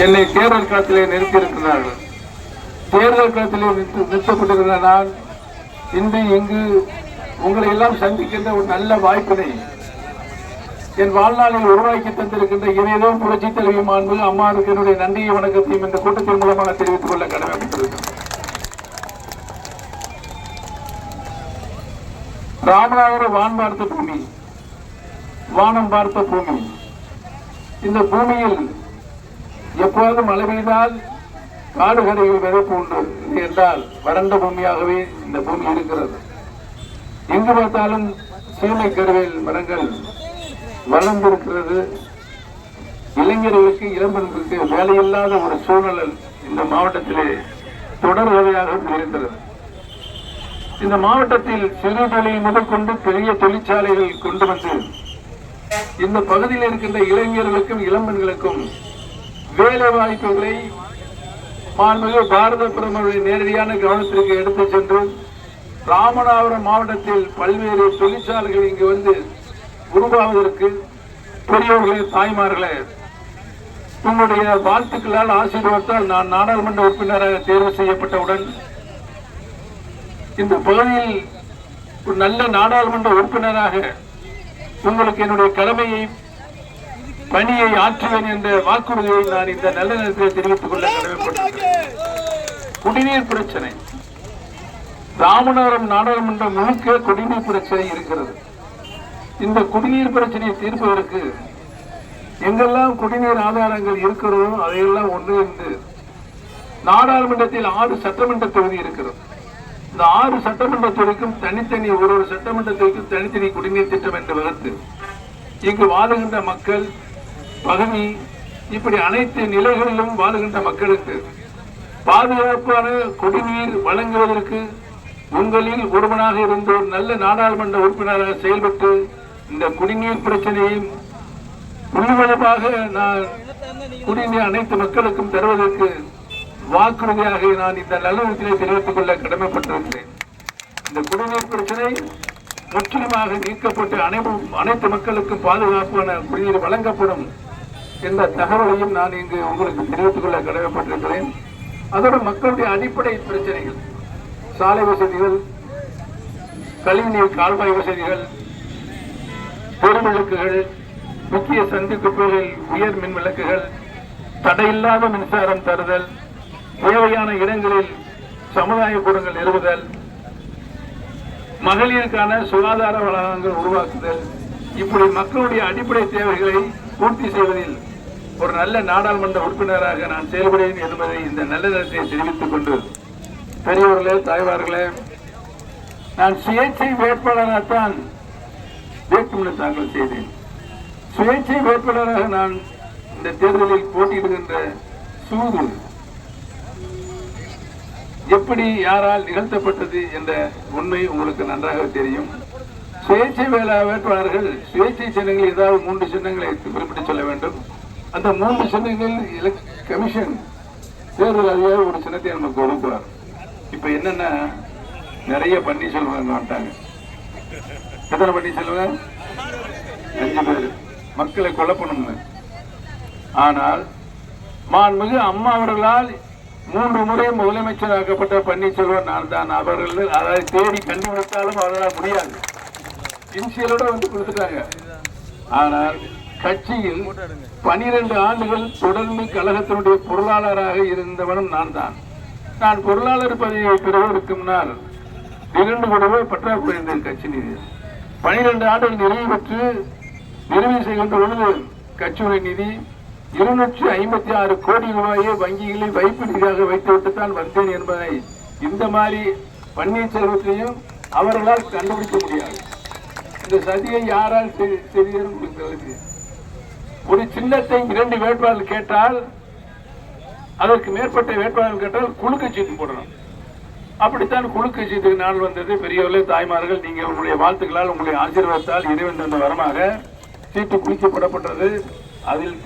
என்னை தேர்தல் களத்திலே நிறுத்தியிருக்கிறார்கள். தேர்தல் களத்திலே நிறுத்தப்பட்டிருந்த நான் இன்று இங்கு உங்களை எல்லாம் சந்திக்கின்ற ஒரு நல்ல வாய்ப்பினை என் வாழ்நாளில் உருவாக்கி தந்திருக்கின்ற இணையதோ புரட்சி தலைவி மாண்பு அம்மாவுக்கு என்னுடைய நன்றியை வணக்கத்தையும் இந்த கூட்டத்தின் மூலமாக தெரிவித்துக் கொள்ள கடமைப்பட்டிருக்கிறேன். ராமநாதபுரம் வான் பார்த்த பூமி, வானம் பார்த்த பூமி. இந்த பூமியில் எப்போது மழை பெய்தால் காடு கரையில் விதைப்பு உண்டு என்றால் வறண்ட பூமியாகவே இந்த பூமி இருக்கிறது. எங்கு பார்த்தாலும் சீமை கருவேல் மரங்கள் வளர்ந்திருக்கிறது. இளைஞர்களுக்கு இளம்பெண்களுக்கு வேலையில்லாத ஒரு சூழல் இந்த மாவட்டத்திலே தொடர் வகையாக இருக்கிறது. இந்த மாவட்டத்தில் சிறு தொழில் முதற்கொண்டு பெரிய தொழிற்சாலைகள் கொண்டு வந்து இந்த பகுதியில் இருக்கின்ற இளைஞர்களுக்கும் இளம்பெண்களுக்கும் வேலை வாய்ப்புகளை மாண்புமிகு பாரத பிரதமருடைய நேரடியான கவனத்திற்கு எடுத்து சென்று ராமநாதபுரம் மாவட்டத்தில் பல்வேறு தொழிற்சாலைகள் இங்கு வந்து உருவாவதற்கு பெரியவர்களே, தாய்மார்களே, உங்களுடைய வாழ்த்துக்களால் ஆசீர்வாதத்தால் நான் நாடாளுமன்ற உறுப்பினராக தேர்வு செய்யப்பட்டவுடன் இந்த பகுதியில் ஒரு நல்ல நாடாளுமன்ற உறுப்பினராக உங்களுக்கு என்னுடைய கடமையை பணியை ஆற்றுவேன் என்ற வாக்குறுதியை நான் இந்த நல்ல நேரத்தில் தெரிவித்துக் கொள்ள கடமைப்பட்டிருக்கிறேன். குடிநீர் பிரச்சனை ராமநாதபுரம் நாடாளுமன்றம் முழுக்க குடிநீர் பிரச்சனை இருக்கிறது. இந்த குடிநீர் பிரச்சனையை தீர்ப்பதற்கு எங்கெல்லாம் குடிநீர் ஆதாரங்கள் இருக்கிறதோ அதையெல்லாம் ஒன்றிணைந்து நாடாளுமன்றத்தில் 6 சட்டமன்ற தொகுதி இருக்கிறது. இந்த 6 சட்டமன்ற தொகுதிக்கும் தனித்தனி ஒரு சட்டமன்றத்திற்கும் தனித்தனி குடிநீர் திட்டம் என்று வகுத்து இங்கு வாழுகின்ற மக்கள் பகுதி இப்படி அனைத்து நிலைகளிலும் வாழுகின்ற மக்களுக்கு பாதுகாப்பான குடிநீர் வழங்குவதற்கு உங்களில் ஒருவனாக இருந்த ஒரு நல்ல நாடாளுமன்ற உறுப்பினராக செயல்பட்டு இந்த குடிநீர் பிரச்சனையை முழுவதுமாக நான் குடிநீர் அனைத்து மக்களுக்கும் தருவதற்கு வாக்குறுதியாக நான் இந்த நல்லவிதத்திலே தெரிவித்துக் கொள்ள கடமைப்பட்டிருக்கிறேன். இந்த குடிநீர் பிரச்சனை முற்றிலுமாக நீக்கப்பட்டு அனைத்து மக்களுக்கும் பாதுகாப்பான குடிநீர் வழங்கப்படும் என்ற தகவலையும் நான் இங்கு உங்களுக்கு தெரிவித்துக் கொள்ள கடமைப்பட்டிருக்கிறேன். அதோடு மக்களுடைய அடிப்படை பிரச்சனைகள், சாலை வசதிகள், கழிவுநீர் கால்வாய் வசதிகள், பொருவிளக்குகள், முக்கிய சந்திப்புகளில் உயர் மின் விளக்குகள், தடையில்லாத மின்சாரம் தருதல், தேவையான இடங்களில் சமுதாய கூடங்கள் நிறுவுதல், மகளிருக்கான சுகாதார வளாகங்கள் உருவாக்குதல், இப்படி மக்களுடைய அடிப்படை தேவைகளை பூர்த்தி செய்வதில் ஒரு நல்ல நாடாளுமன்ற உறுப்பினராக நான் செயல்படுவேன் என்பதை இந்த நல்ல நேரத்தை தெரிவித்துக் கொண்டு, பெரியவர்களே, தாய்மார்களே, நான் சுயேட்சை வேட்பாளராகத்தான் வேட்புமனு தாக்கல் செய்தேன். சுயேட்சை வேட்பாளராக நான் இந்த தேர்தலில் போட்டியிடுகின்ற சூது எப்படி யாரால் நிகழ்த்தப்பட்டது என்ற உண்மை உங்களுக்கு நன்றாக தெரியும். சுயேட்சை வேட்பாளர்கள் சுயேட்சை சின்னங்கள் ஏதாவது 3 சின்னங்களை குறிப்பிட்டு சொல்ல வேண்டும். அந்த 3 சின்னங்கள் கமிஷன் தேர்தல் அதிகாரி ஒரு சின்னத்தை நமக்கு ஒதுக்குவார். இப்ப என்னன்னா நிறைய பன்னீர்செல்வம் வந்துட்டாங்க. எத்தனை பன்னீர்செல்வம்? 5 பேர் மக்களை குழப்பணும்னு. ஆனால் மாண்புமிகு அம்மா அவர்களால் 3 முறை முதலமைச்சராக்கப்பட்ட பன்னீர்செல்வம் நான் தான். அவர்கள் அதை தேடி கண்டுபிடித்தாலும் அவர்களால் முடியாது. இன்சியலோட வந்து கொடுத்துட்டாங்க. ஆனால் கட்சியில் 12 ஆண்டுகள் தொடர்ந்து கழகத்தினுடைய பொருளாளராக இருந்தவனும் நான் தான். நான் பொருளாளர் பதவியை பெறுவதற்கு முன்னால் 2 கோடி ரூபாய் பற்றாக்குறை இருந்தது கட்சி நிதி. 12 ஆண்டுகள் நிறைவு பெற்று நிறைவு செய்கின்ற பொழுது கட்சியுடைய நிதி 256 கோடி ரூபாயை வங்கிகளில் வைப்பு நிதியாக வைத்துவிட்டு தான் வந்தேன் என்பதை இந்த மாதிரி பன்னீர்செல்வத்தையும் அவர்களால் கண்டுபிடிக்க முடியாது. இந்த சதியை யாரால் செய்தது? ஒரு சின்னத்தை 2 வேட்பாளர்கள் கேட்டால், அதற்கு மேற்பட்ட வேட்பாளர்கள் கேட்டால் குலுக்கு சீட்டு போடணும். அப்படித்தான் குலுக்கு சீட்டுக்கு நாள் வந்தது. பெரியவர்களே, தாய்மார்கள், நீங்க உங்களுடைய வாழ்த்துக்களால், உங்களுடைய ஆசீர்வாதத்தால் இறைவன் தந்த வரமாக சீட்டு குளிக்கப்படப்பட்டது. அதில்